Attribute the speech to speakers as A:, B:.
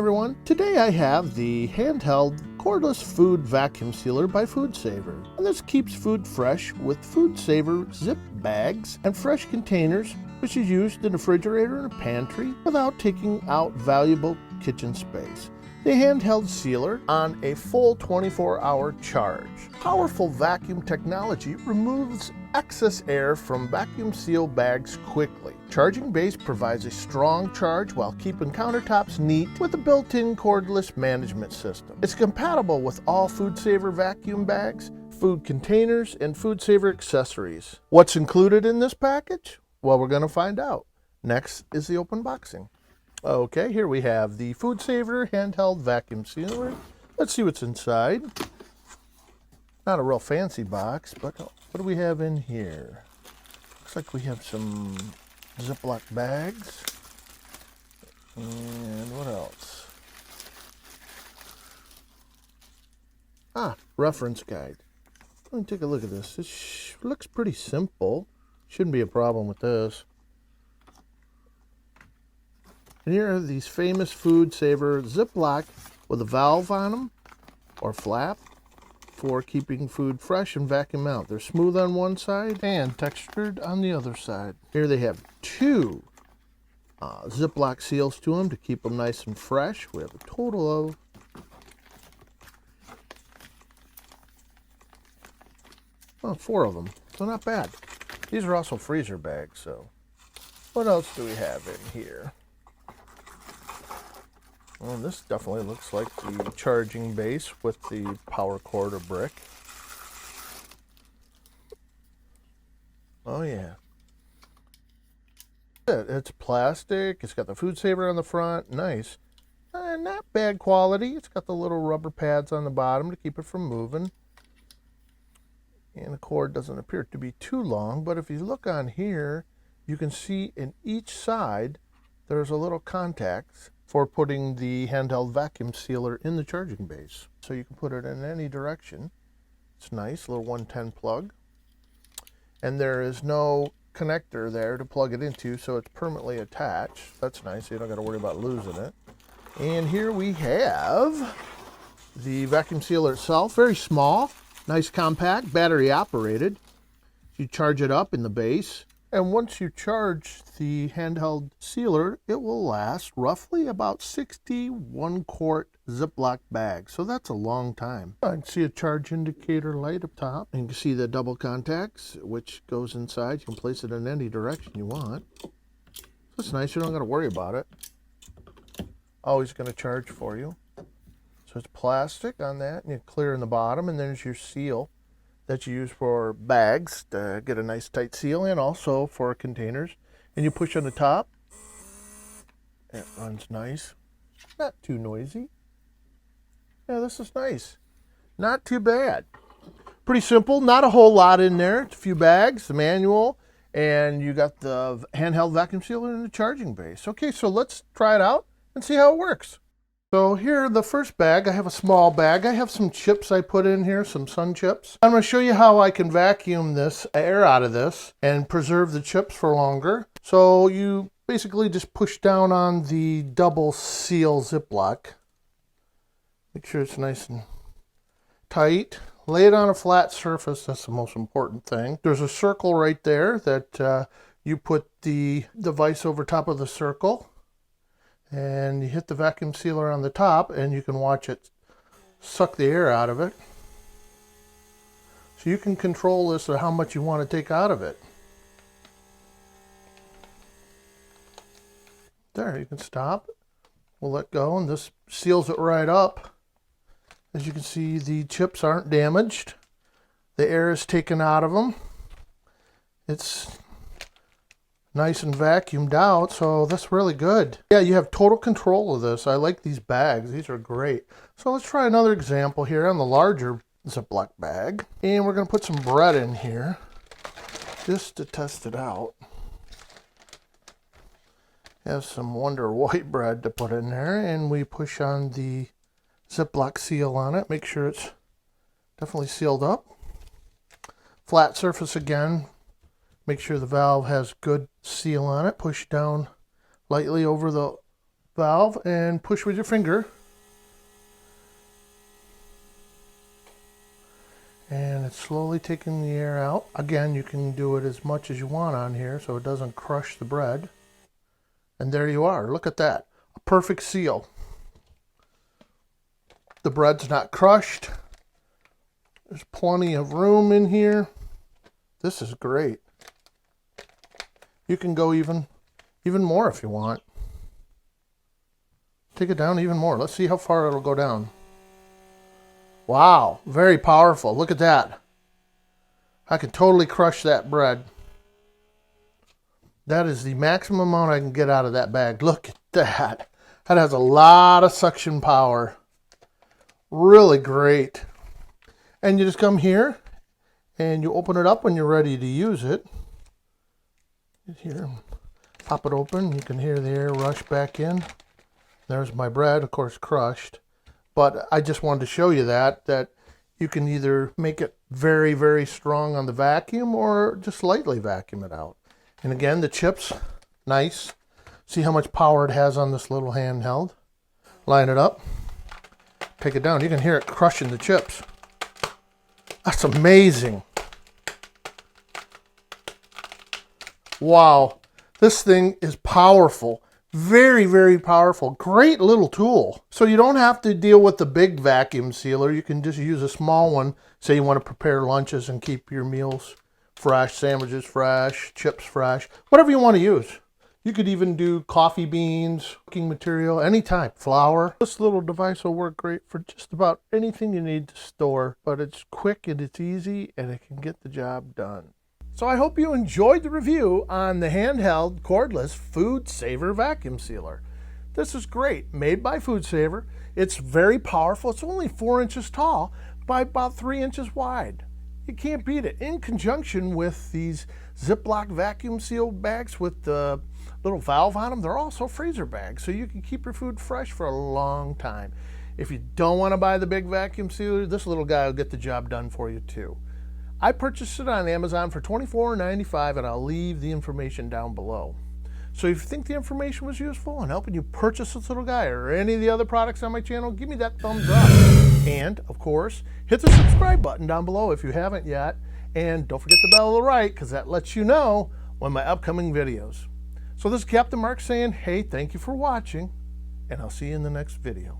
A: everyone, today I have the Handheld Cordless Food Vacuum Sealer by FoodSaver. And this keeps food fresh with FoodSaver zip bags and fresh containers, which is used in a refrigerator and a pantry without taking out valuable kitchen space. The Handheld Sealer on a full 24-hour charge. Powerful vacuum technology removes excess air from vacuum seal bags quickly. Charging base provides a strong charge while keeping countertops neat with a built-in cordless management system. It's compatible with all FoodSaver vacuum bags, food containers, and FoodSaver accessories. What's included in this package? Well, we're going to find out. Next is the open boxing. Okay, here we have the FoodSaver Handheld Vacuum Sealer. Let's see what's inside. Not a real fancy box, but what do we have in here? Looks like we have some Ziploc bags. And what else? Reference guide. Let me take a look at this. This looks pretty simple. Shouldn't be a problem with this. And here are these famous FoodSaver Ziploc with a valve on them, or flap, for keeping food fresh and vacuum out. They're smooth on one side and textured on the other side. Here they have two Ziploc seals to them to keep them nice and fresh. We have a total of 4 of them, so not bad. These are also freezer bags, so what else do we have in here? Well, this definitely looks like the charging base with the power cord or brick. Oh yeah. It's plastic. It's got the FoodSaver on the front. Nice. Not bad quality. It's got the little rubber pads on the bottom to keep it from moving. And the cord doesn't appear to be too long, but if you look on here, you can see in each side there's a little contact for putting the handheld vacuum sealer in the charging base. So you can put it in any direction. It's nice, little 110 plug. And there is no connector there to plug it into, so it's permanently attached. That's nice, so you don't got to worry about losing it. And here we have the vacuum sealer itself, very small, nice compact, battery operated. You charge it up in the base. And once you charge the handheld sealer, it will last roughly about 61 quart Ziploc bags. So that's a long time. I can see a charge indicator light up top. And you can see the double contacts, which goes inside. You can place it in any direction you want. So it's nice. You don't got to worry about it. Always going to charge for you. So it's plastic on that. And you clear in the bottom. And there's your seal that you use for bags to get a nice tight seal, and also for containers. And you push on the top. It runs nice. Not too noisy. Yeah, this is nice. Not too bad. Pretty simple. Not a whole lot in there. It's a few bags, the manual, and you got the handheld vacuum sealer and the charging base. Okay, so let's try it out and see how it works. So here, the first bag, I have a small bag. I have some chips I put in here, some sun chips. I'm going to show you how I can vacuum this air out of this and preserve the chips for longer. So you basically just push down on the double seal Ziploc. Make sure it's nice and tight. Lay it on a flat surface. That's the most important thing. There's a circle right there that you put the device over top of the circle. And you hit the vacuum sealer on the top, and you can watch it suck the air out of it. So you can control this or how much you want to take out of it. There, you can stop. We'll let go, and this seals it right up. As you can see, the chips aren't damaged. The air is taken out of them. It's nice and vacuumed out, so that's really good. Yeah, you have total control of this. I like these bags. These are great. So let's try another example here on the larger Ziploc bag. And we're going to put some bread in here just to test it out. Have some Wonder White bread to put in there, and we push on the Ziploc seal on it. Make sure it's definitely sealed up. Flat surface again. Make sure the valve has good seal on it. Push down lightly over the valve and push with your finger. And it's slowly taking the air out. Again, you can do it as much as you want on here so it doesn't crush the bread. And there you are. Look at that. A perfect seal. The bread's not crushed. There's plenty of room in here. This is great. You can go even more if you want. Take it down even more. Let's see how far it'll go down. Wow, very powerful. Look at that. I can totally crush that bread. That is the maximum amount I can get out of that bag. Look at that. That has a lot of suction power. Really great. And you just come here and you open it up when you're ready to use it. Here, pop it open. You can hear the air rush back in. There's my bread, of course, crushed. But I just wanted to show you that you can either make it very, very strong on the vacuum or just lightly vacuum it out. And again, the chips, nice. See how much power it has on this little handheld. Line it up, take it down. You can hear it crushing the chips. That's amazing. Wow, this thing is powerful. Very, very powerful. Great little tool. So you don't have to deal with the big vacuum sealer. You can just use a small one. Say you want to prepare lunches and keep your meals fresh, sandwiches fresh, chips fresh, whatever you want to use. You could even do coffee beans, cooking material, any type, flour. This little device will work great for just about anything you need to store, but it's quick and it's easy and it can get the job done. So I hope you enjoyed the review on the Handheld Cordless FoodSaver Vacuum Sealer. This is great, made by FoodSaver. It's very powerful. It's only 4 inches tall by about 3 inches wide. You can't beat it. In conjunction with these Ziploc vacuum seal bags with the little valve on them, they're also freezer bags, so you can keep your food fresh for a long time. If you don't want to buy the big vacuum sealer, this little guy will get the job done for you too. I purchased it on Amazon for $24.95, and I'll leave the information down below. So if you think the information was useful in helping you purchase this little guy or any of the other products on my channel, give me that thumbs up. And, of course, hit the subscribe button down below if you haven't yet. And don't forget the bell on the right, because that lets you know when my upcoming videos. So this is Captain Mark saying, hey, thank you for watching, and I'll see you in the next video.